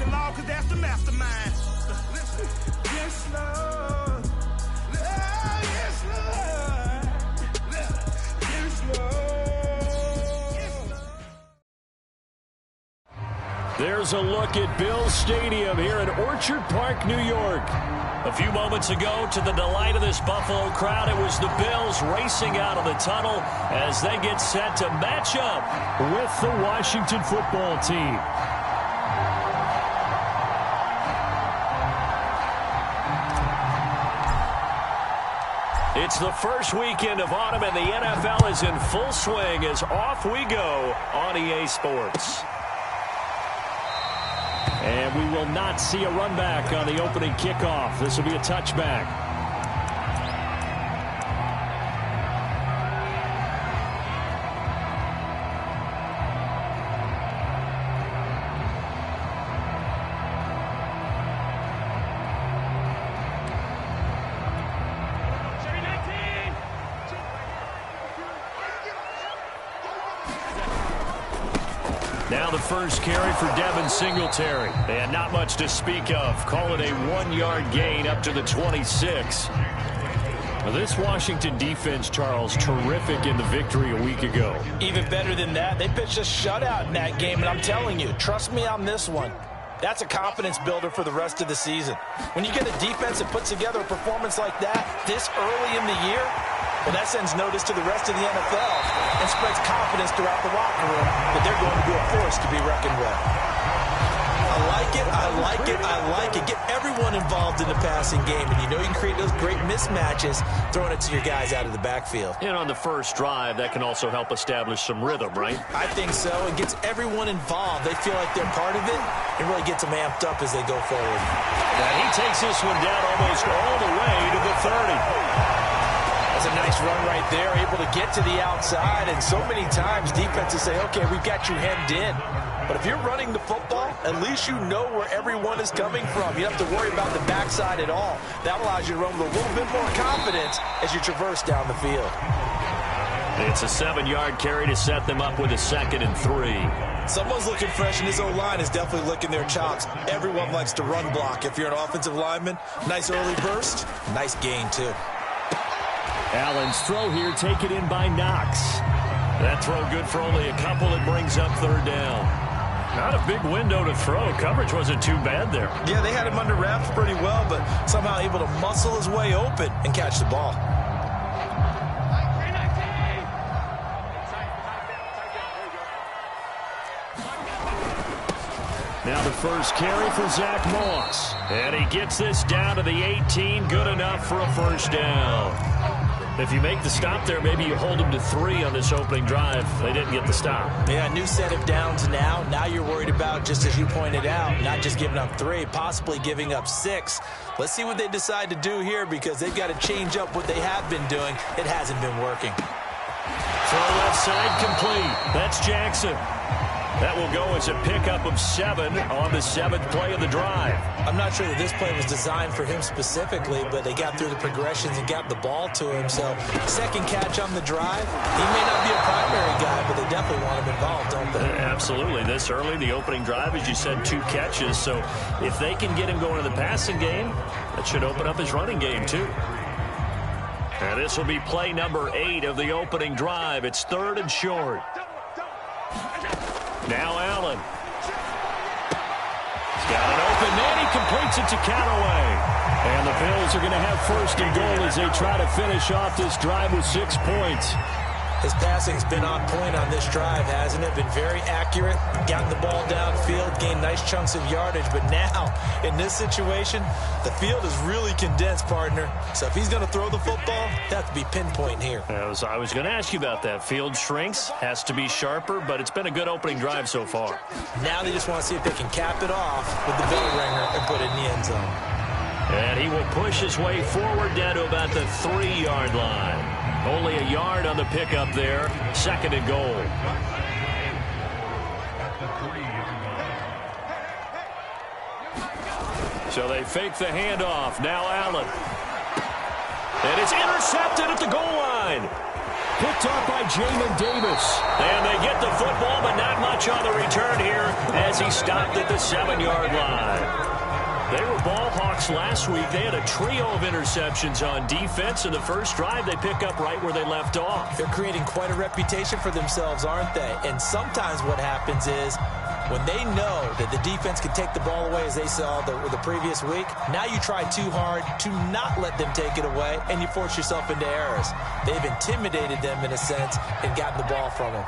breaking law because that's the mastermind. Yes, Lord. Yes, Lord. Yes, Lord. There's a look at Bills Stadium here in Orchard Park, New York. A few moments ago, to the delight of this Buffalo crowd, it was the Bills racing out of the tunnel as they get set to match up with the Washington football team. It's the first weekend of autumn, and the NFL is in full swing as off we go on EA Sports. And we will not see a run back on the opening kickoff. This will be a touchback. Now the first carry for Devin Singletary. And not much to speak of. Call it a 1-yard gain up to the 26. Well, this Washington defense, Charles, terrific in the victory a week ago. Even better than that, they pitched a shutout in that game, and I'm telling you, trust me on this one. That's a confidence builder for the rest of the season. When you get a defense that puts together a performance like that this early in the year, well, that sends notice to the rest of the NFL and spreads confidence throughout the locker room that they're going to be a force to be reckoned with. I like it, I like it, I like it. Get everyone involved in the passing game, and you know you can create those great mismatches throwing it to your guys out of the backfield. And on the first drive, that can also help establish some rhythm, right? I think so. It gets everyone involved. They feel like they're part of it and really gets them amped up as they go forward. And he takes this one down almost all the way to the 30. That's a nice run right there, able to get to the outside, and so many times defenses say, okay, we've got you hemmed in. But if you're running the football, at least you know where everyone is coming from. You don't have to worry about the backside at all. That allows you to run with a little bit more confidence as you traverse down the field. It's a 7-yard carry to set them up with a 2nd and 3. Someone's looking fresh, and his O-line is definitely licking their chops. Everyone likes to run block. If you're an offensive lineman, nice early burst, nice gain too. Allen's throw here taken in by Knox. That throw good for only a couple. It brings up 3rd down. Not a big window to throw. Coverage wasn't too bad there. Yeah, they had him under wraps pretty well, but somehow able to muscle his way open and catch the ball. Now the first carry for Zach Moss. And he gets this down to the 18. Good enough for a 1st down. If you make the stop there, maybe you hold them to 3 on this opening drive. They didn't get the stop. Yeah, new set of downs now. Now you're worried about, just as you pointed out, not just giving up 3, possibly giving up 6. Let's see what they decide to do here, because they've got to change up what they have been doing. It hasn't been working. Throw left side complete. That's Jackson. That will go as a pickup of 7 on the 7th play of the drive. I'm not sure that this play was designed for him specifically, but they got through the progressions and got the ball to him. So, second catch on the drive. He may not be a primary guy, but they definitely want him involved, don't they? Absolutely. This early, the opening drive, as you said, 2 catches. So, if they can get him going in the passing game, that should open up his running game, too. And this will be play number 8 of the opening drive. It's 3rd and short. Now Allen. He's got an open man. He completes it to Callaway. And the Bills are going to have 1st and goal as they try to finish off this drive with 6 points. His passing's been on point on this drive, hasn't it? Been very accurate, gotten the ball downfield, gained nice chunks of yardage. But now, in this situation, the field is really condensed, partner. So if he's going to throw the football, that has to be pinpoint here. I was going to ask you about that. Field shrinks, has to be sharper, but it's been a good opening drive so far. Now they just want to see if they can cap it off with the bell ringer and put it in the end zone. And he will push his way forward down to about the 3-yard line. Only a yard on the pickup there. 2nd and goal. So they fake the handoff. Now Allen. And it's intercepted at the goal line. Picked up by Jamin Davis. And they get the football, but not much on the return here as he stopped at the 7-yard line. They were ball hawks last week. They had a trio of interceptions on defense. In the first drive, they pick up right where they left off. They're creating quite a reputation for themselves, aren't they? And sometimes what happens is when they know that the defense can take the ball away, as they saw the previous week, now you try too hard to not let them take it away, and you force yourself into errors. They've intimidated them in a sense and gotten the ball from them.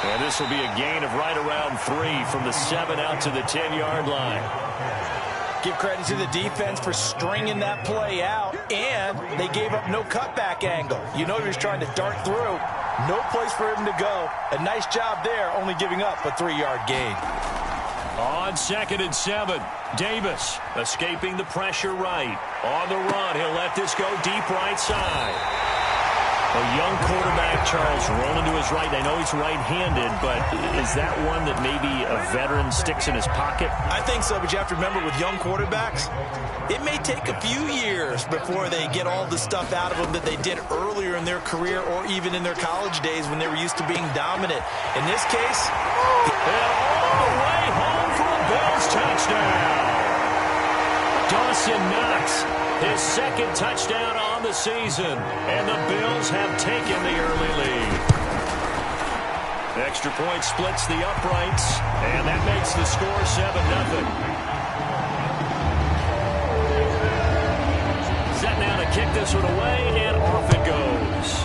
And this will be a gain of right around 3 from the 7 out to the 10-yard line. Give credit to the defense for stringing that play out, and they gave up no cutback angle. You know he was trying to dart through. No place for him to go. A nice job there, only giving up a 3-yard gain. On 2nd and 7, Davis escaping the pressure right. On the run, he'll let this go deep right side. A young quarterback, Charles, rolling to his right. I know he's right-handed, but is that one that maybe a veteran sticks in his pocket? I think so, but you have to remember with young quarterbacks, it may take a few years before they get all the stuff out of them that they did earlier in their career or even in their college days when they were used to being dominant. In this case, and all the way home for a Bills touchdown. Dawson Knox, his 2nd touchdown on the season, and the Bills have taken the early lead. Extra point splits the uprights, and that makes the score 7-0. Set now to kick this one away, and off it goes.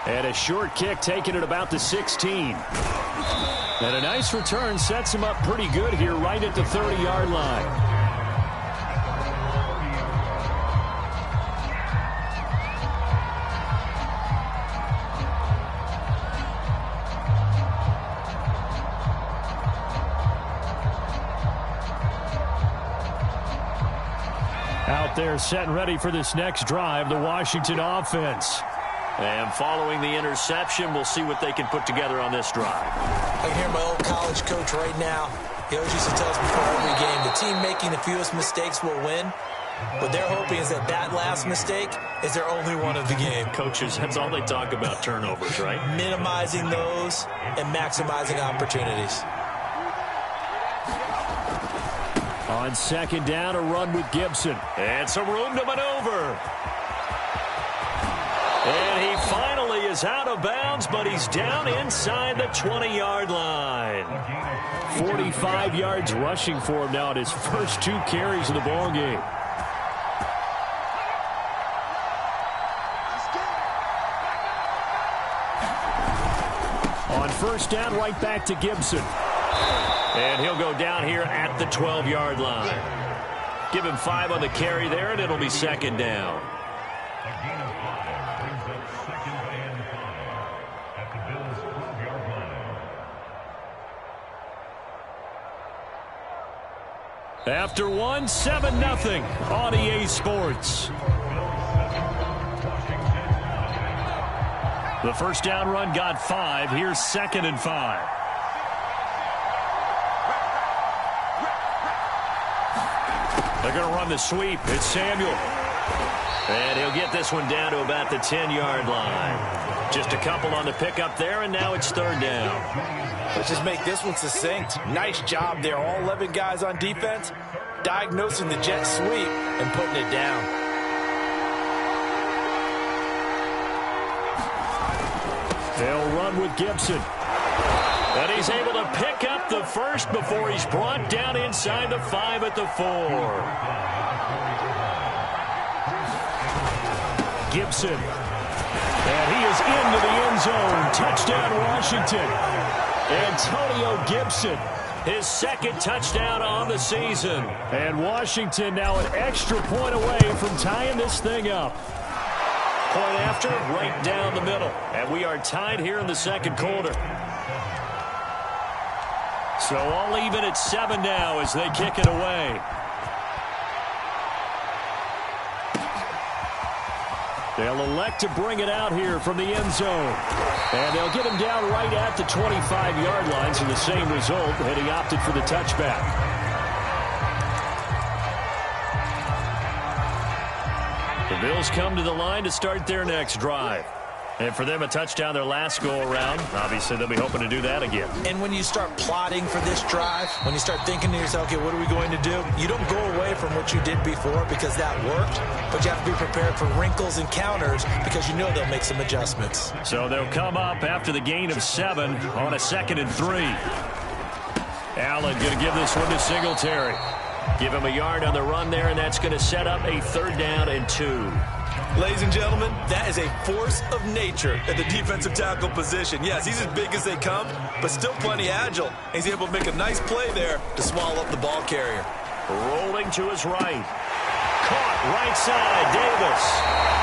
And a short kick taken at about the 16. And a nice return sets him up pretty good here right at the 30-yard line. Out there set and ready for this next drive, the Washington offense. And following the interception, we'll see what they can put together on this drive. I can hear my old college coach right now. He always used to tell us before every game, the team making the fewest mistakes will win. What they're hoping is that last mistake is their only one of the game. Coaches, that's all they talk about, turnovers, right? Minimizing those and maximizing opportunities. On 2nd down, a run with Gibson. And some room to maneuver. And he finally is out of bounds, but he's down inside the 20-yard line. 45 yards rushing for him now at his first 2 carries of the ball game. On 1st down, right back to Gibson. And he'll go down here at the 12-yard line. Give him 5 on the carry there, and it'll be 2nd down. After 1, 7-0 on EA Sports. The 1st down run got 5. Here's 2nd and 5. They're going to run the sweep. It's Samuel. And he'll get this one down to about the 10-yard line. Just a couple on the pickup there, and now it's 3rd down. Let's just make this one succinct. Nice job there. All 11 guys on defense diagnosing the jet sweep and putting it down. They'll run with Gibson. And he's able to pick up the first before he's brought down inside the 5 at the 4. Gibson. And he is into the end zone. Touchdown, Washington. Antonio Gibson, his 2nd touchdown on the season. And Washington now an extra point away from tying this thing up. Point after, right down the middle. And we are tied here in the 2nd quarter. So all even at 7 now as they kick it away. They'll elect to bring it out here from the end zone. And they'll get him down right at the 25-yard line, so the same result, and he opted for the touchback. The Bills come to the line to start their next drive. And for them, a touchdown their last go-around. Obviously, they'll be hoping to do that again. And when you start plotting for this drive, when you start thinking to yourself, okay, what are we going to do? You don't go away from what you did before because that worked, but you have to be prepared for wrinkles and counters because you know they'll make some adjustments. So they'll come up after the gain of 7 on a 2nd and 3. Allen going to give this one to Singletary. Give him a yard on the run there, and that's going to set up a 3rd down and 2. Ladies and gentlemen, that is a force of nature at the defensive tackle position. Yes, he's as big as they come, but still plenty agile. He's able to make a nice play there to swallow up the ball carrier. Rolling to his right. Caught right side, Davis.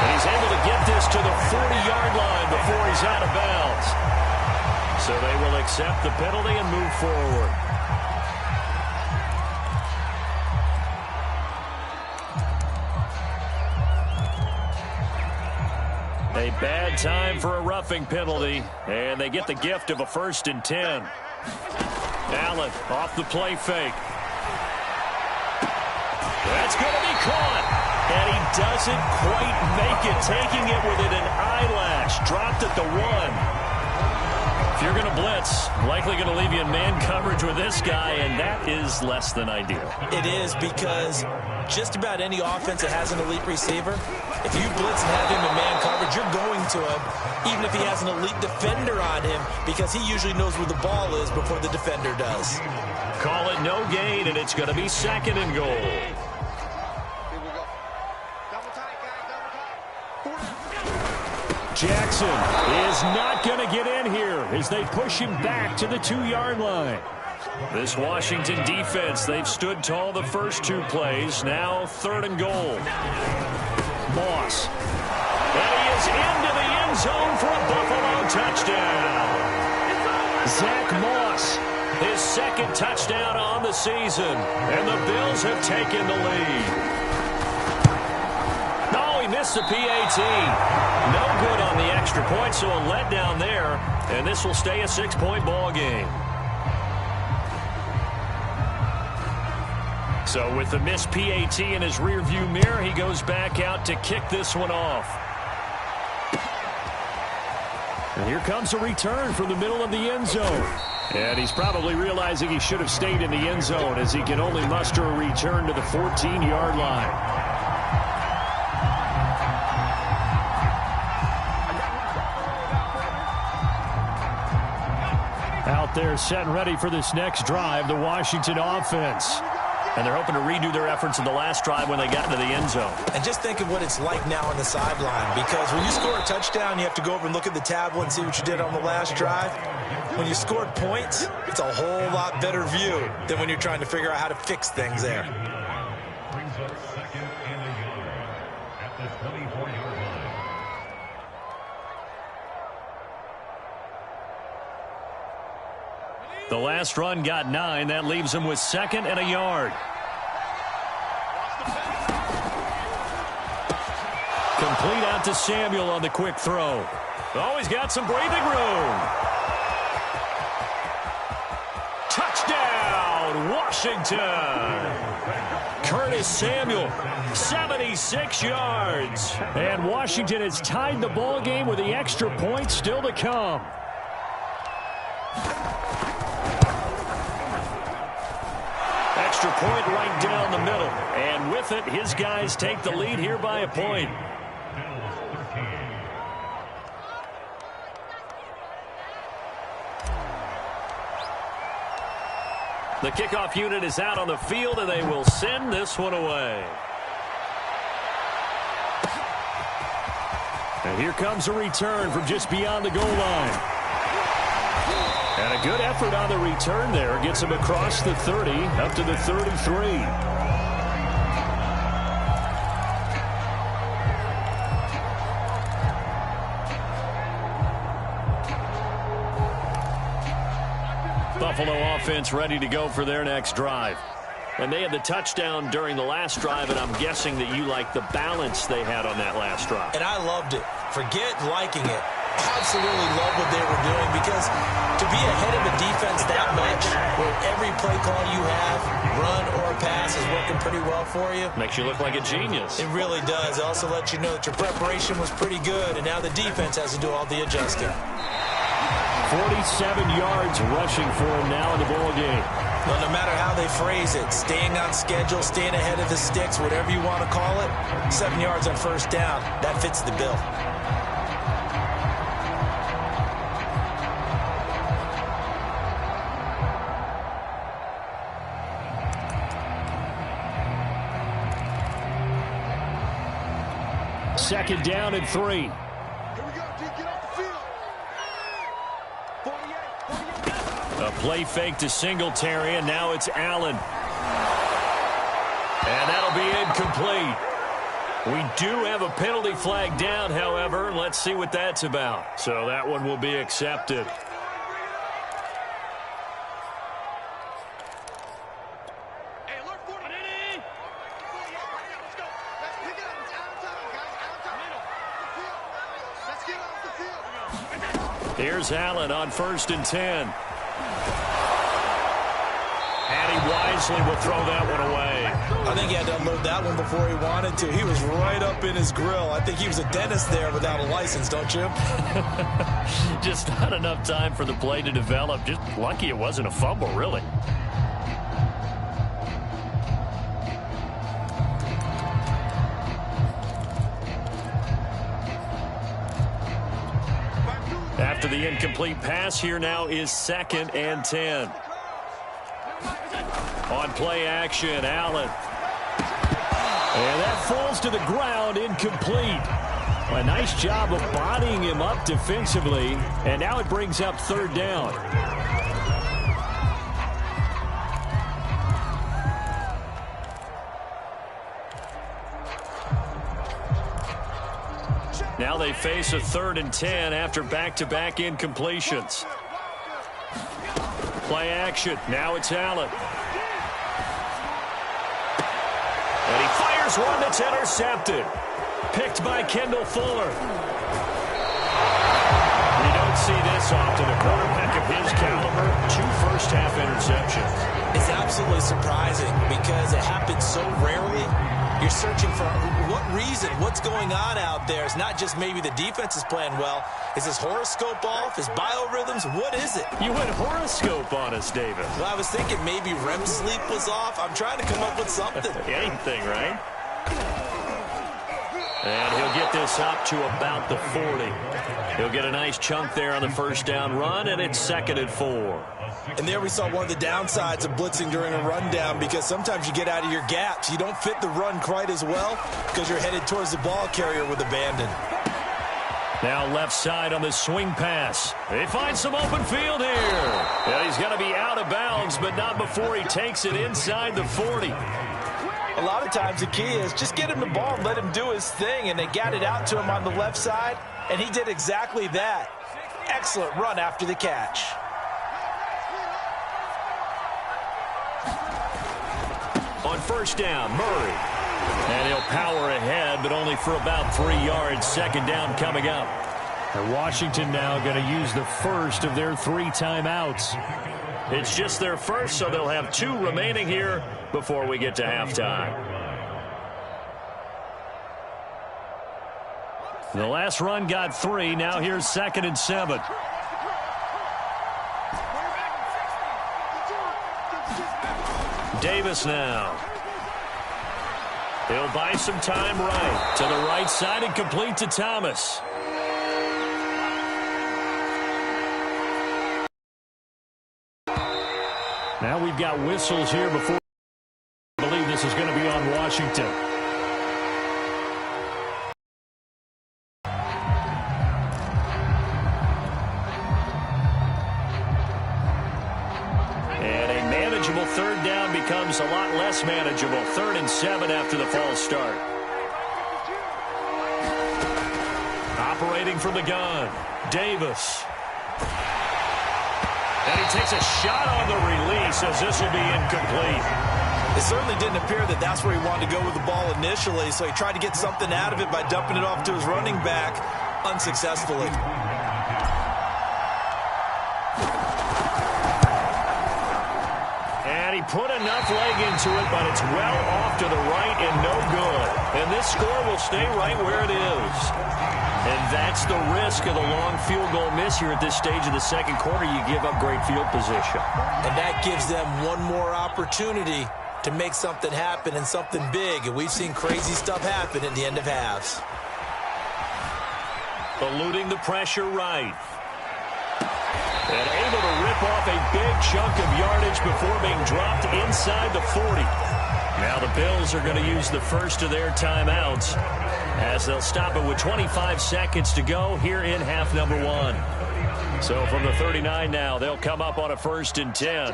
And he's able to get this to the 40-yard line before he's out of bounds. So they will accept the penalty and move forward. A bad time for a roughing penalty, and they get the gift of a 1st and 10. Allen off the play fake. That's going to be caught, and he doesn't quite make it, taking it within an eyelash. Dropped at the 1. If you're going to blitz, likely going to leave you in man coverage with this guy, and that is less than ideal. It is, because just about any offense that has an elite receiver, if you blitz and have him in man coverage, you're going to him, even if he has an elite defender on him, because he usually knows where the ball is before the defender does. Call it no gain, and it's going to be 2nd and goal. Jackson is not going to get in here as they push him back to the 2-yard line. This Washington defense, they've stood tall the first 2 plays. Now 3rd and goal. Moss. And he is into the end zone for a Buffalo touchdown. Zach Moss, his 2nd touchdown on the season. And the Bills have taken the lead. He missed the PAT. No good on the extra point, so a letdown there. And this will stay a 6-point ball game. So with the missed PAT in his rearview mirror, he goes back out to kick this one off. And here comes a return from the middle of the end zone. And he's probably realizing he should have stayed in the end zone as he can only muster a return to the 14-yard line. Out there set and ready for this next drive, the Washington offense. And they're hoping to redo their efforts in the last drive when they got into the end zone. And just think of what it's like now on the sideline, because when you score a touchdown, you have to go over and look at the tablet and see what you did on the last drive. When you scored points, it's a whole lot better view than when you're trying to figure out how to fix things there. Brings up 2nd and a yard at the 24-yard line. The last run got 9. That leaves him with 2nd and a yard. Complete out to Samuel on the quick throw. Oh, he's got some breathing room. Touchdown, Washington. Curtis Samuel, 76 yards. And Washington has tied the ball game with the extra point still to come. Extra point right down the middle. And with it, his guys take the lead here by a point. The kickoff unit is out on the field, and they will send this one away. And here comes a return from just beyond the goal line. And a good effort on the return there. Gets him across the 30, up to the 33. Buffalo offense ready to go for their next drive. And they had the touchdown during the last drive, and I'm guessing that you like the balance they had on that last drive. And I loved it. Forget liking it. Absolutely love what they were doing, because to be ahead of a defense that much, where every play call you have, run or pass, is working pretty well for you. Makes you look like a genius. It really does. It also lets you know that your preparation was pretty good, and now the defense has to do all the adjusting. 47 yards rushing for him now in the ball game. Well, no matter how they phrase it, staying on schedule, staying ahead of the sticks, whatever you want to call it, 7 yards on first down, that fits the bill. Second down and 3. Here we go, D. Get off the field. 48. A play fake to Singletary, and now it's Allen. And that'll be incomplete. We do have a penalty flag down, however. Let's see what that's about. So that one will be accepted. Here's Allen on 1st and 10. And he wisely will throw that one away. I think he had to unload that one before he wanted to. He was right up in his grill. I think he was a dentist there without a license, don't you? Just not enough time for the play to develop. Just lucky it wasn't a fumble, really. After the incomplete pass, here now is 2nd and 10. On play action, Allen. And that falls to the ground, incomplete. A nice job of bodying him up defensively, and now it brings up 3rd down. Now they face a 3rd and 10 after back-to-back incompletions. Play action. Now it's Allen. And he fires one that's intercepted. Picked by Kendall Fuller. You don't see this often. A quarterback of his caliber, 2 first-half interceptions. It's absolutely surprising because it happens so rarely. You're searching for what reason, what's going on out there. It's not just maybe the defense is playing well. Is his horoscope off? His biorhythms? What is it? You went horoscope on us, David. Well, I was thinking maybe REM sleep was off. I'm trying to come up with something. Anything, right? And he'll get this up to about the 40. He'll get a nice chunk there on the first down run, and it's 2nd and 4. And there we saw one of the downsides of blitzing during a rundown, because sometimes you get out of your gaps. You don't fit the run quite as well because you're headed towards the ball carrier with abandon. Now left side on the swing pass. They find some open field here. Yeah, he's going to be out of bounds, but not before he takes it inside the 40. A lot of times the key is just get him the ball and let him do his thing, and they got it out to him on the left side, and he did exactly that. Excellent run after the catch. On first down, Murray. And he'll power ahead, but only for about 3 yards. 2nd down coming up. And Washington now going to use the first of their 3 timeouts. It's just their first, so they'll have 2 remaining here before we get to halftime. The last run got 3. Now here's 2nd and 7. Davis now. He'll buy some time right. To the right side and complete to Thomas. Now we've got whistles here before I believe this is going to be on Washington. And a manageable 3rd down becomes a lot less manageable. 3rd and 7 after the false start. Operating from the gun, Davis. And he takes a shot on the release as this will be incomplete. It certainly didn't appear that that's where he wanted to go with the ball initially, so he tried to get something out of it by dumping it off to his running back unsuccessfully. And he put enough leg into it, but it's well off to the right and no good. And this score will stay right where it is. And that's the risk of the long field goal miss here at this stage of the second quarter. You give up great field position. And that gives them one more opportunity to make something happen and something big. And we've seen crazy stuff happen at the end of halves. Eluding the pressure right. And able to rip off a big chunk of yardage before being dropped inside the 40. Now the Bills are going to use the first of their timeouts as they'll stop it with 25 seconds to go here in half number one. So from the 39 now, they'll come up on a 1st and 10.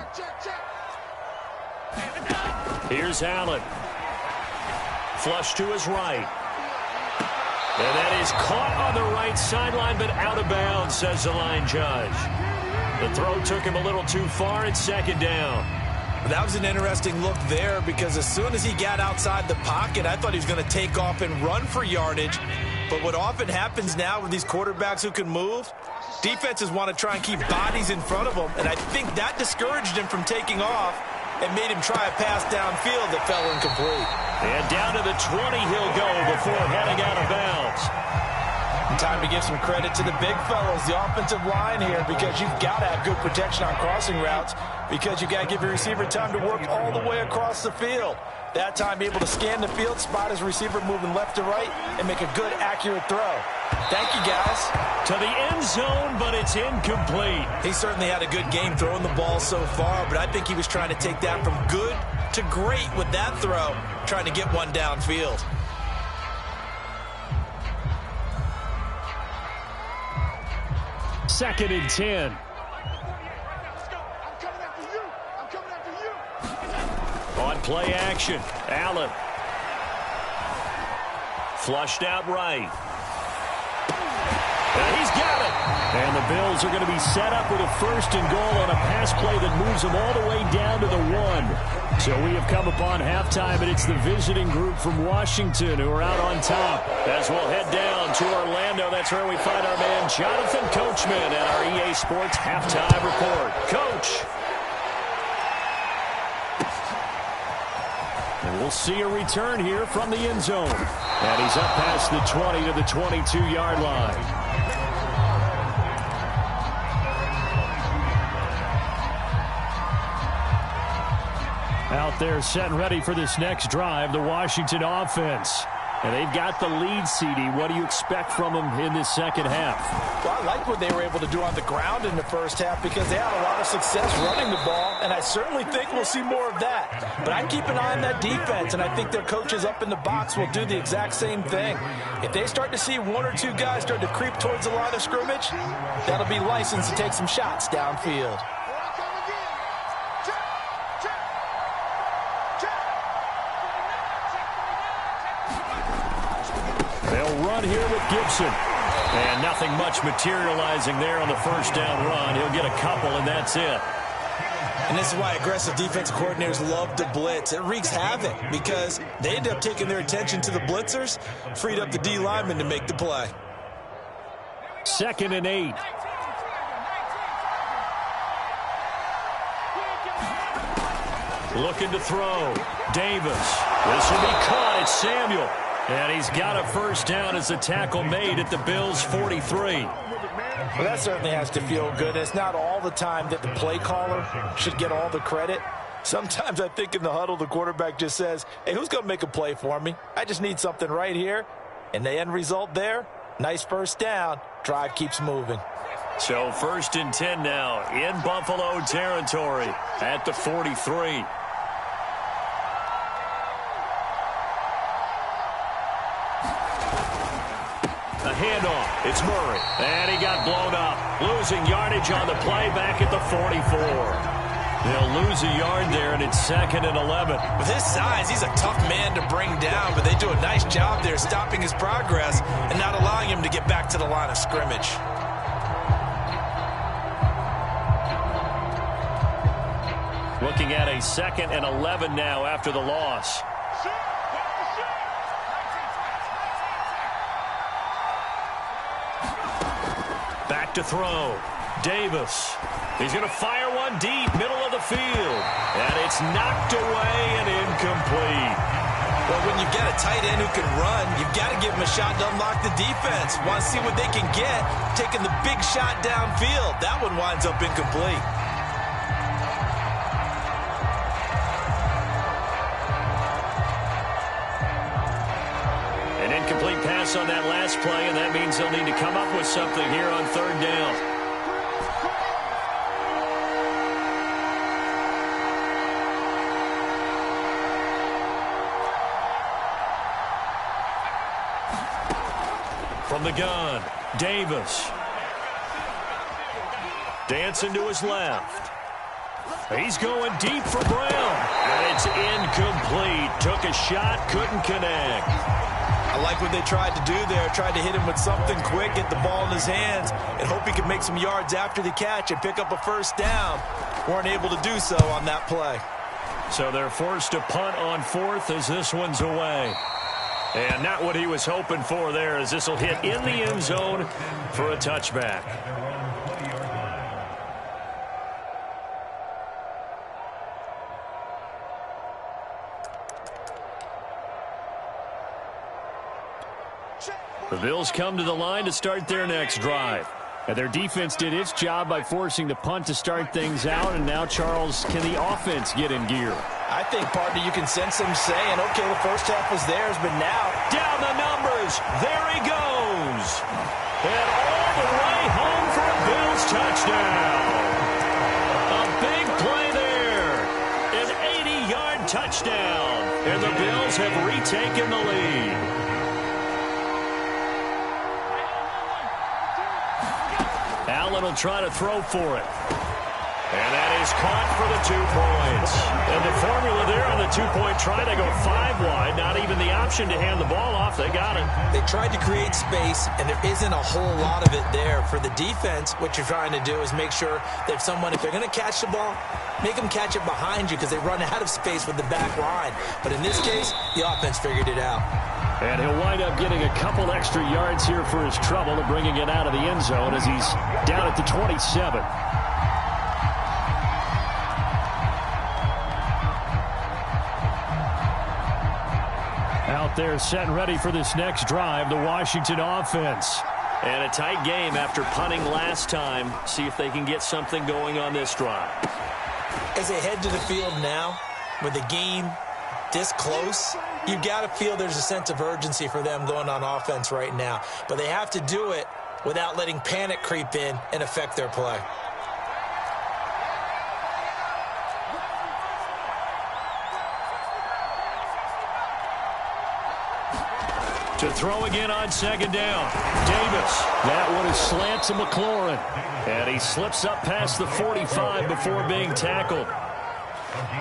Here's Allen. Flush to his right. And that is caught on the right sideline, but out of bounds, says the line judge. The throw took him a little too far. It's 2nd down. That was an interesting look there because as soon as he got outside the pocket, I thought he was going to take off and run for yardage. But what often happens now with these quarterbacks who can move, defenses want to try and keep bodies in front of them, and I think that discouraged him from taking off and made him try a pass downfield that fell incomplete. And down to the 20 he'll go before heading out of bounds. Time to give some credit to the big fellows, the offensive line here, because you've got to have good protection on crossing routes because you've got to give your receiver time to work all the way across the field. That time able to scan the field, spot his receiver moving left to right, and make a good, accurate throw. Thank you, guys. To the end zone, but it's incomplete. He certainly had a good game throwing the ball so far, but I think he was trying to take that from good to great with that throw, trying to get one downfield. Second and 10. On play action, Allen. Flushed out right. And he's got it. And the Bills are going to be set up with a 1st and goal on a pass play that moves them all the way down to the 1. So we have come upon halftime, and it's the visiting group from Washington who are out on top. As we'll head down to Orlando, that's where we find our man Jonathan Coachman at our EA Sports Halftime Report. Coach. And we'll see a return here from the end zone. And he's up past the 20 to the 22-yard line. Out there set and ready for this next drive, the Washington offense. And they've got the lead, CD. What do you expect from them in this second half? Well, I like what they were able to do on the ground in the first half because they had a lot of success running the ball, and I certainly think we'll see more of that. But I keep an eye on that defense, and I think their coaches up in the box will do the exact same thing. If they start to see 1 or 2 guys start to creep towards the line of scrimmage, that'll be licensed to take some shots downfield. Run here with Gibson. And nothing much materializing there on the 1st down run. He'll get a couple, and that's it. And this is why aggressive defensive coordinators love to blitz. It wreaks havoc because they end up taking their attention to the blitzers, freed up the D lineman to make the play. 2nd and 8. Looking to throw. Davis. This will be caught. It's Samuel. And he's got a 1st down as the tackle made at the Bills' 43. Well, that certainly has to feel good. It's not all the time that the play caller should get all the credit. Sometimes I think in the huddle, the quarterback just says, hey, who's going to make a play for me? I just need something right here. And the end result there, nice 1st down. Drive keeps moving. So 1st and 10 now in Buffalo territory at the 43. A handoff. It's Murray. And he got blown up. Losing yardage on the play back at the 44. They'll lose a yard there, and it's 2nd and 11. With his size, he's a tough man to bring down, but they do a nice job there stopping his progress and not allowing him to get back to the line of scrimmage. Looking at a 2nd and 11 now after the loss. Back to throw. Davis. He's going to fire one deep, middle of the field. And it's knocked away and incomplete. Well, when you've got a tight end who can run, you've got to give him a shot to unlock the defense. Want to see what they can get, taking the big shot downfield. That one winds up incomplete. An incomplete pass on that last play, and that means they'll need to come up with something here on 3rd down. From the gun, Davis. Dancing to his left. He's going deep for Brown. And it's incomplete. Took a shot, couldn't connect. I like what they tried to do there. Tried to hit him with something quick, get the ball in his hands, and hope he could make some yards after the catch and pick up a 1st down. Weren't able to do so on that play. So they're forced to punt on 4th as this one's away. And not what he was hoping for there, as this will hit in the end zone for a touchback. The Bills come to the line to start their next drive. And their defense did its job by forcing the punt to start things out. And now, Charles, can the offense get in gear? I think, partner, you can sense them saying, okay, the first half was theirs, but now down the numbers. There he goes. And all the way home for a Bills touchdown. A big play there. An 80-yard touchdown. And the Bills have retaken the lead. Allen will try to throw for it. And that is caught for the 2 points. And the formula there on the 2-point try, they go 5 wide. Not even the option to hand the ball off. They got it. They tried to create space, and there isn't a whole lot of it there. For the defense, what you're trying to do is make sure that someone, if they're going to catch the ball, make them catch it behind you because they run out of space with the back line. But in this case, the offense figured it out. And he'll wind up getting a couple extra yards here for his trouble and bringing it out of the end zone as he's down at the 27. Out there set and ready for this next drive, the Washington offense. And a tight game after punting last time. See if they can get something going on this drive. As they head to the field now, with the game this close, you've got to feel there's a sense of urgency for them going on offense right now. But they have to do it without letting panic creep in and affect their play. To throw again on 2nd down. Davis. That one is slant to McLaurin. And he slips up past the 45 before being tackled.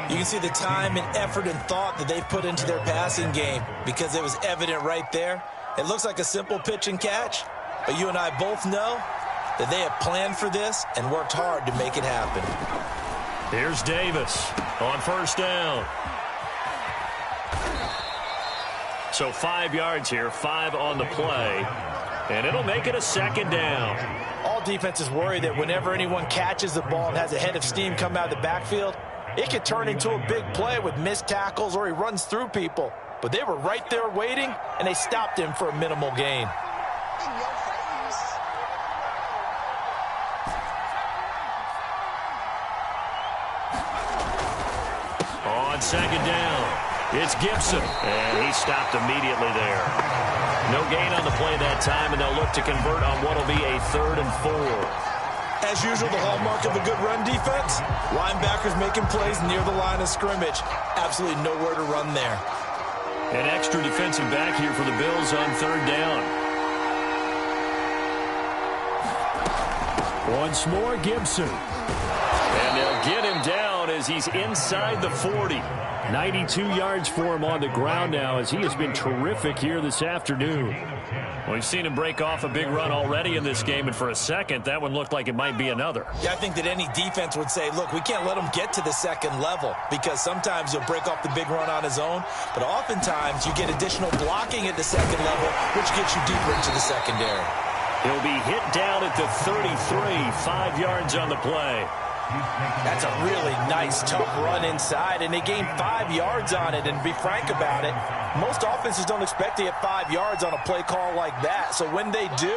You can see the time and effort and thought that they've put into their passing game because it was evident right there. It looks like a simple pitch and catch, but you and I both know that they have planned for this and worked hard to make it happen. Here's Davis on 1st down. So 5 yards here, 5 on the play, and it'll make it a 2nd down. All defenses worry that whenever anyone catches the ball and has a head of steam come out of the backfield, it could turn into a big play with missed tackles or he runs through people. But they were right there waiting, and they stopped him for a minimal gain. On 2nd down. It's Gibson, and he stopped immediately there. No gain on the play that time, and they'll look to convert on what will be a 3rd and 4. As usual, the hallmark of a good run defense, linebackers making plays near the line of scrimmage. Absolutely nowhere to run there. An extra defensive back here for the Bills on 3rd down. Once more, Gibson. And they'll get him down as he's inside the 40. 92 yards for him on the ground now as he has been terrific here this afternoon. We've seen him break off a big run already in this game, and for a second, that one looked like it might be another. Yeah, I think that any defense would say, look, we can't let him get to the second level because sometimes he'll break off the big run on his own, but oftentimes you get additional blocking at the second level, which gets you deeper into the secondary. He'll be hit down at the 33, 5 yards on the play. That's a really nice, tough run inside, and they gained 5 yards on it. And to be frank about it, most offenses don't expect to get 5 yards on a play call like that. So when they do,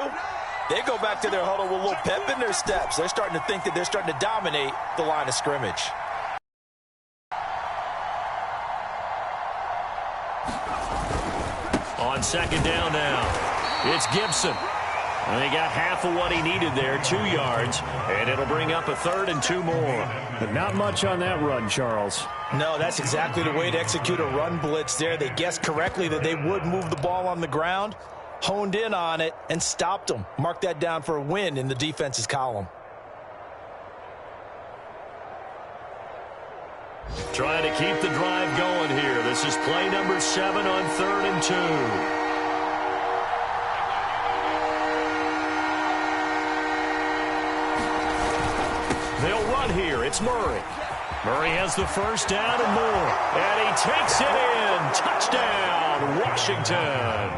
they go back to their huddle with a little pep in their steps. They're starting to think that they're starting to dominate the line of scrimmage. On second down now, it's Gibson. And they got half of what he needed there, 2 yards, and it'll bring up a 3rd and 2 more. But not much on that run, Charles. No, that's exactly the way to execute a run blitz there. They guessed correctly that they would move the ball on the ground, honed in on it, and stopped them. Mark that down for a win in the defense's column. Trying to keep the drive going here. This is play number 7 on 3rd and 2. They'll run here. It's Murray. Murray has the first down and more. And he takes it in. Touchdown, Washington.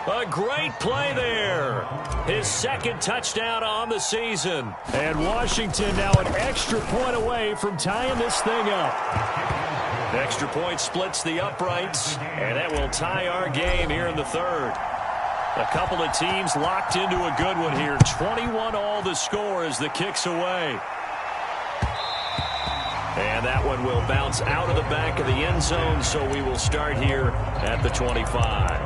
A great play there. His 2nd touchdown on the season. And Washington now an extra point away from tying this thing up. The extra point splits the uprights, and that will tie our game here in the 3rd. A couple of teams locked into a good one here. 21-all the score as the kick's away. And that one will bounce out of the back of the end zone, so we will start here at the 25.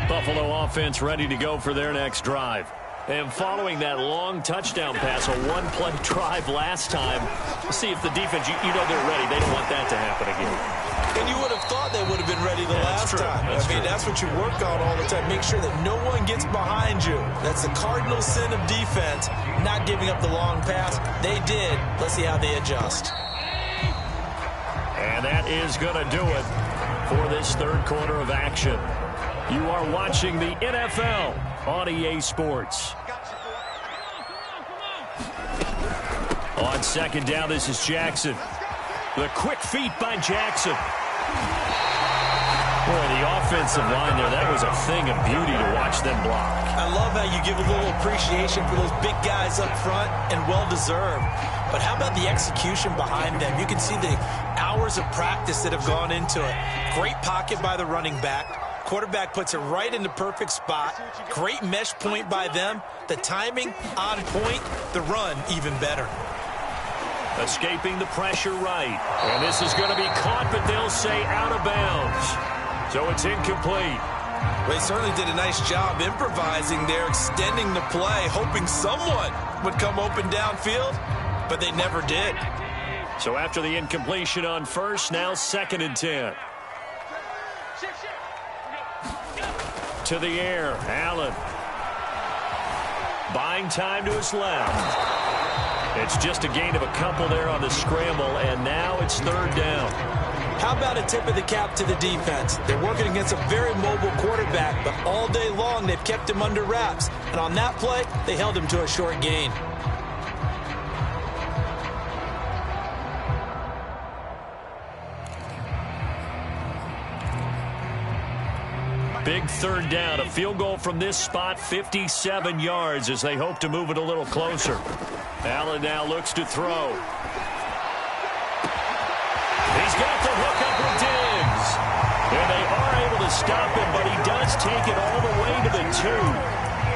Buffalo offense ready to go for their next drive. And following that long touchdown pass, a one-play drive last time, see if the defense, you know they're ready. They don't want that to happen again. And you would have thought they would have been ready the last time. That's what you work on all the time. Make sure that no one gets behind you. That's the cardinal sin of defense, not giving up the long pass. They did. Let's see how they adjust. And that is going to do it for this 3rd quarter of action. You are watching the NFL on EA Sports. On second down, this is Jackson. The quick feet by Jackson. Boy, the offensive line there, that was a thing of beauty to watch them block. I love how you give a little appreciation for those big guys up front, and well-deserved. But how about the execution behind them? You can see the hours of practice that have gone into it. Great pocket by the running back. Quarterback puts it right in the perfect spot. Great mesh point by them. The timing on point. The run even better. Escaping the pressure right. And this is going to be caught, but they'll say out of bounds. So it's incomplete. Well, they certainly did a nice job improvising there, extending the play, hoping someone would come open downfield, but they never did. So after the incompletion on first, now 2nd and 10. To the air, Allen. Buying time to his left. It's just a gain of a couple there on the scramble, and now it's 3rd down. How about a tip of the cap to the defense? They're working against a very mobile quarterback, but all day long they've kept him under wraps. And on that play, they held him to a short gain. Big 3rd down, a field goal from this spot, 57 yards as they hope to move it a little closer. Allen now looks to throw. He's got the hook up with Diggs. And they are able to stop him, but he does take it all the way to the 2.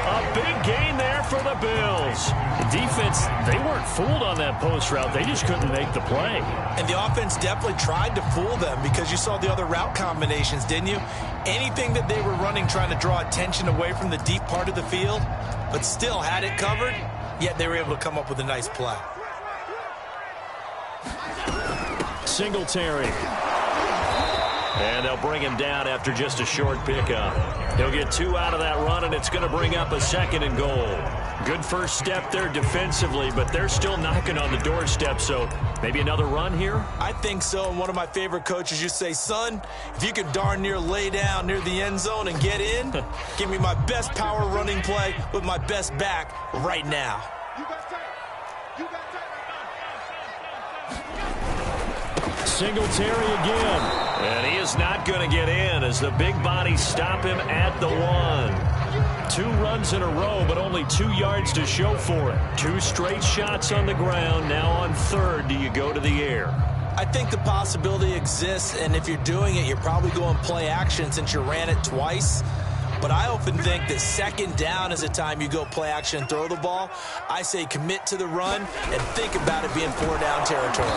A big gain there for the Bills. The defense, they weren't fooled on that post route. They just couldn't make the play. And the offense definitely tried to fool them because you saw the other route combinations, didn't you? Anything that they were running trying to draw attention away from the deep part of the field, but still had it covered, yet they were able to come up with a nice play. Singletary. And they'll bring him down after just a short pickup. He'll get 2 out of that run, and it's going to bring up a 2nd and goal. Good first step there defensively, but they're still knocking on the doorstep, so maybe another run here? I think so, and one of my favorite coaches used to say, son, if you could darn near lay down near the end zone and get in, give me my best power running play with my best back right now. Singletary again. And he is not going to get in as the big bodies stop him at the 1. 2 runs in a row, but only 2 yards to show for it. 2 straight shots on the ground. Now on 3rd, do you go to the air? I think the possibility exists, and if you're doing it, you're probably going play action since you ran it twice. But I often think that 2nd down is a time you go play action and throw the ball. I say commit to the run and think about it being 4-down territory.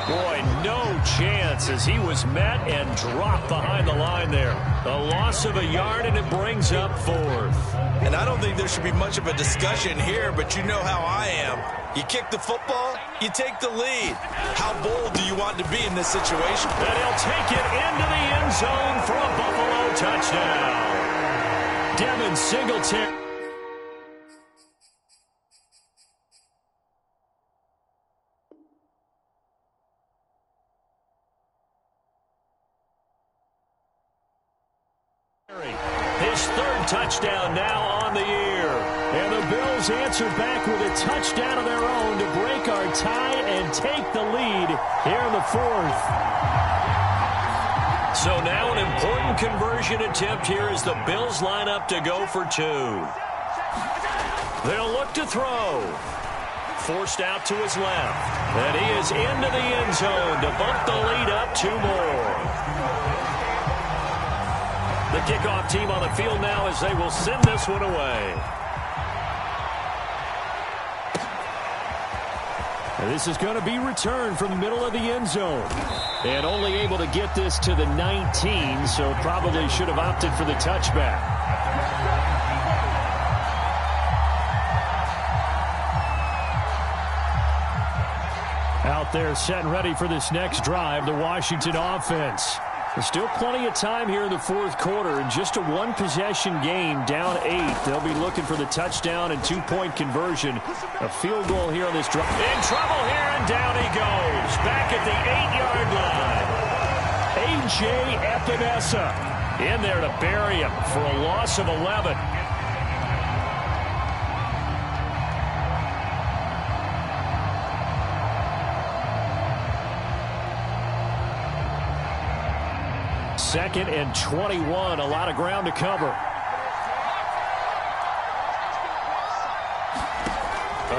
Boy, no chance as he was met and dropped behind the line there. A loss of a yard, and it brings up 4th. And I don't think there should be much of a discussion here, but you know how I am. You kick the football, you take the lead. How bold do you want to be in this situation? And he'll take it into the end zone for a Buffalo touchdown. Devin Singletary. His 3rd touchdown now on the year. And the Bills answer back with a touchdown of their own to break our tie and take the lead here in the 4th. So now an important conversion attempt here as the Bills line up to go for 2. They'll look to throw. Forced out to his left. And he is into the end zone to bump the lead up 2 more. The kickoff team on the field now as they will send this one away. And this is going to be returned from the middle of the end zone. And only able to get this to the 19, so probably should have opted for the touchback. Out there set and ready for this next drive, the Washington offense. There's still plenty of time here in the 4th quarter. In just a 1-possession game, down 8. They'll be looking for the touchdown and 2-point conversion. A field goal here on this drive. In trouble here, and down he goes. Back at the 8-yard line. A.J. Epinesa in there to bury him for a loss of 11. Second and 21, a lot of ground to cover.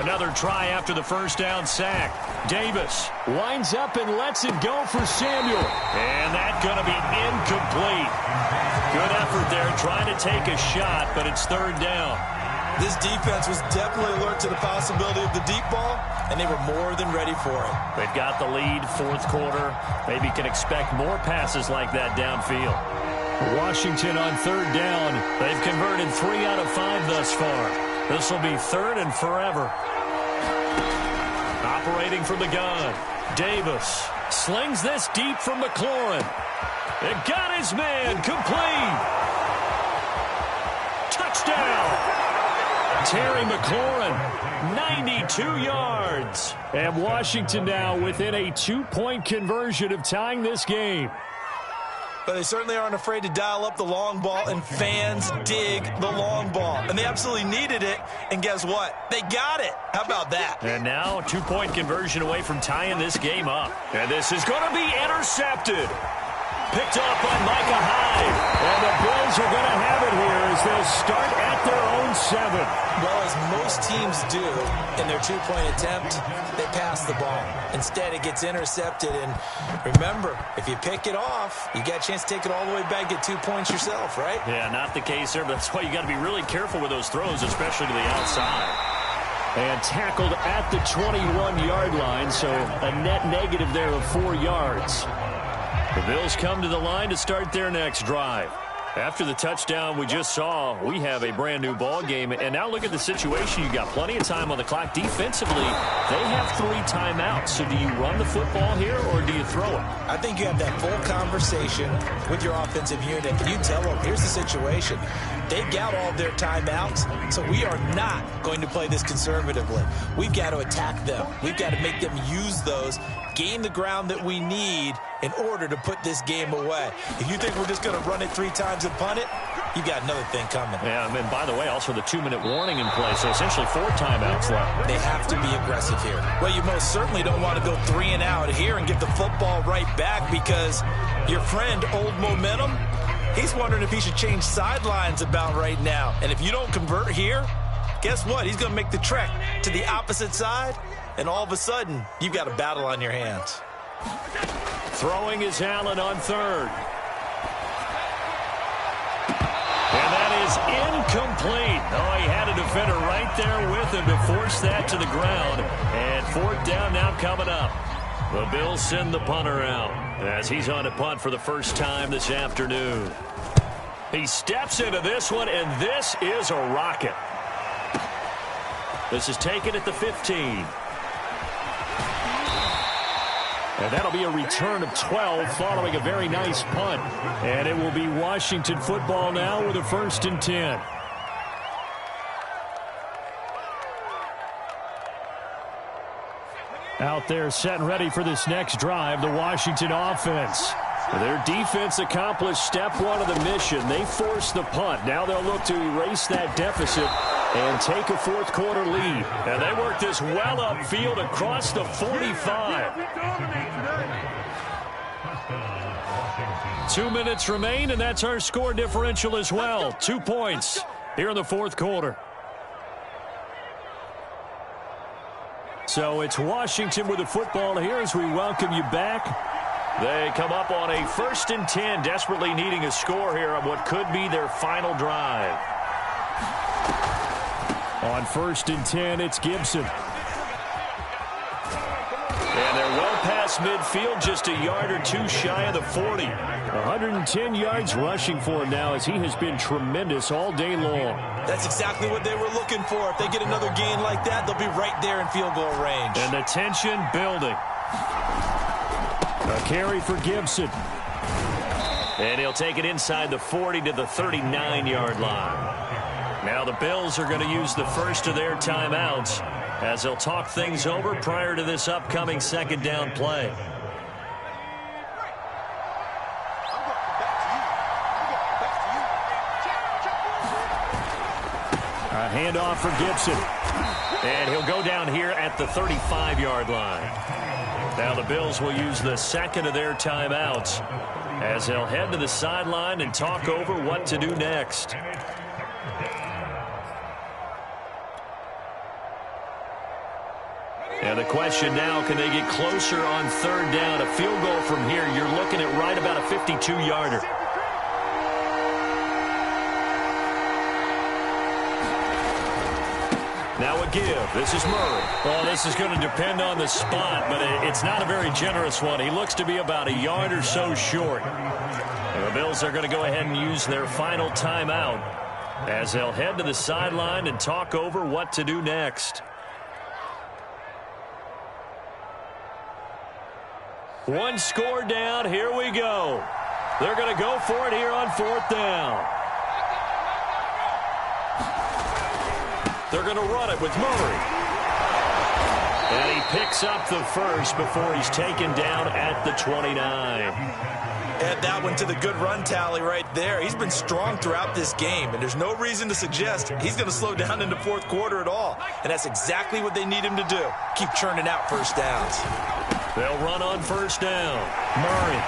Another try after the first down sack. Davis winds up and lets it go for Samuel. And that's going to be incomplete. Good effort there trying to take a shot, but it's 3rd down. This defense was definitely alert to the possibility of the deep ball, and they were more than ready for it. They've got the lead, 4th quarter. Maybe can expect more passes like that downfield. Washington on 3rd down. They've converted 3 out of 5 thus far. This will be 3rd and forever. Operating from the gun. Davis slings this deep from McLaurin. It got his man complete. Touchdown. Terry McLaurin, 92 yards. And Washington now within a 2-point conversion of tying this game. But they certainly aren't afraid to dial up the long ball, and fans dig the long ball. And they absolutely needed it, and guess what? They got it. How about that? And now a 2-point conversion away from tying this game up. And this is going to be intercepted. Picked up by Micah Hyde. And the Bills are going to have it here as they'll start at their own 7. Well, as most teams do in their 2-point attempt, they pass the ball. Instead, it gets intercepted. And remember, if you pick it off, you got a chance to take it all the way back, get 2 points yourself, right? Yeah, not the case there, but that's why you got to be really careful with those throws, especially to the outside. And tackled at the 21-yard line, so a net negative there of 4 yards. The Bills come to the line to start their next drive. After the touchdown we just saw, we have a brand new ball game. And now look at the situation. You got plenty of time on the clock. Defensively, they have 3 timeouts. So do you run the football here or do you throw it? I think you have that full conversation with your offensive unit. And you tell them, here's the situation. They've got all their timeouts, so we are not going to play this conservatively. We've got to attack them. We've got to make them use those, gain the ground that we need in order to put this game away. If you think we're just going to run it 3 times and punt it, you've got another thing coming. Yeah, and by the way, also the 2-minute warning in place, so essentially 4 timeouts left. They have to be aggressive here. Well, you most certainly don't want to go 3 and out here and get the football right back because your friend, Old Momentum, he's wondering if he should change sidelines about right now. And if you don't convert here, guess what? He's going to make the trek to the opposite side, and all of a sudden, you've got a battle on your hands. Throwing is Allen on 3rd. And that is incomplete. Oh, he had a defender right there with him to force that to the ground. And 4th down now coming up. The Bills send the punter out as he's on to punt for the first time this afternoon. He steps into this one, and this is a rocket. This is taken at the 15. And that'll be a return of 12 following a very nice punt. And it will be Washington football now with a 1st and 10. Out there set and ready for this next drive, the Washington offense. Their defense accomplished step 1 of the mission. They forced the punt. Now they'll look to erase that deficit and take a 4th quarter lead. And they work this well upfield across the 45. 2 minutes remain, and that's our score differential as well. 2 points here in the 4th quarter. So it's Washington with the football here as we welcome you back. They come up on a 1st and 10, desperately needing a score here on what could be their final drive. On 1st and 10, it's Gibson. And they're well past midfield, just a yard or 2 shy of the 40. 110 yards rushing for him now as he has been tremendous all day long. That's exactly what they were looking for. If they get another gain like that, they'll be right there in field goal range. And the tension building. A carry for Gibson. And he'll take it inside the 40 to the 39-yard line. Now the Bills are going to use the first of their timeouts as they'll talk things over prior to this upcoming 2nd down play. A handoff for Gibson. And he'll go down here at the 35-yard line. Now the Bills will use the 2nd of their timeouts as they'll head to the sideline and talk over what to do next. And the question now, can they get closer on 3rd down? A field goal from here, you're looking at right about a 52-yarder. Now a give. This is Murray. Well, this is going to depend on the spot, but it's not a very generous one. He looks to be about a yard or so short. And the Bills are going to go ahead and use their final timeout as they'll head to the sideline and talk over what to do next. One score down. Here we go. They're going to go for it here on 4th down. They're going to run it with Murray. And he picks up the first before he's taken down at the 29. Add that one to the good run tally right there. He's been strong throughout this game, and there's no reason to suggest he's going to slow down in the 4th quarter at all. And that's exactly what they need him to do. Keep churning out first downs. They'll run on 1st down. Murray.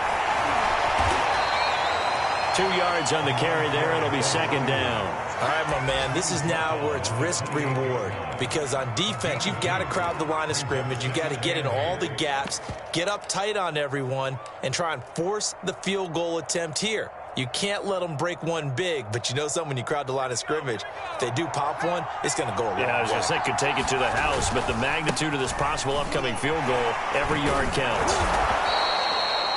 2 yards on the carry there. It'll be 2nd down. All right, my man, this is now where it's risk-reward. Because on defense, you've got to crowd the line of scrimmage. You've got to get in all the gaps, get up tight on everyone, and try and force the field goal attempt here. You can't let them break one big, but you know something, when you crowd the line of scrimmage, if they do pop one, it's going to go a long way. Yeah, I was going to say could take it to the house, but the magnitude of this possible upcoming field goal, every yard counts.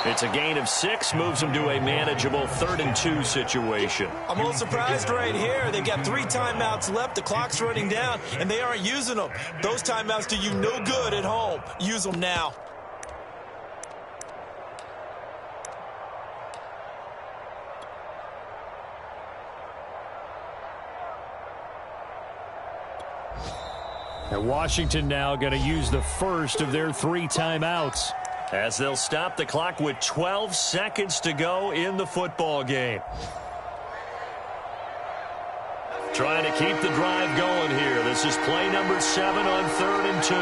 It's a gain of 6, moves them to a manageable 3rd and 2 situation. I'm a little surprised right here. They've got 3 timeouts left. The clock's running down, and they aren't using them. Those timeouts do you no good at home. Use them now. And Washington now going to use the first of their 3 timeouts, as they'll stop the clock with 12 seconds to go in the football game. Trying to keep the drive going here. This is play number 7 on 3rd and 2.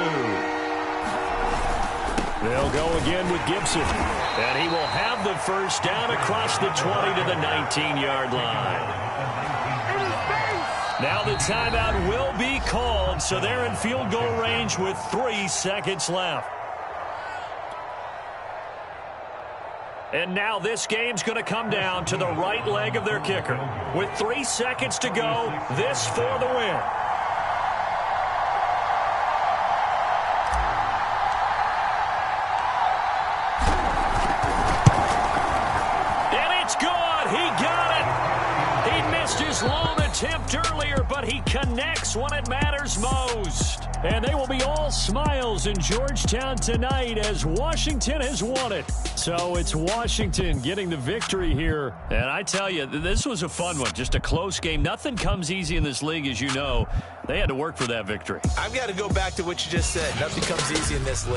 They'll go again with Gibson, and he will have the first down across the 20 to the 19-yard line. Now the timeout will be called, so they're in field goal range with 3 seconds left. And now this game's going to come down to the right leg of their kicker. With 3 seconds to go, this for the win. And it's good. He got it. He missed his lone attempt earlier, but he connects when it matters most. And they will be all smiles in Georgetown tonight as Washington has won it. So it's Washington getting the victory here. And I tell you, this was a fun one. Just a close game. Nothing comes easy in this league, as you know. They had to work for that victory. I've got to go back to what you just said. Nothing comes easy in this league.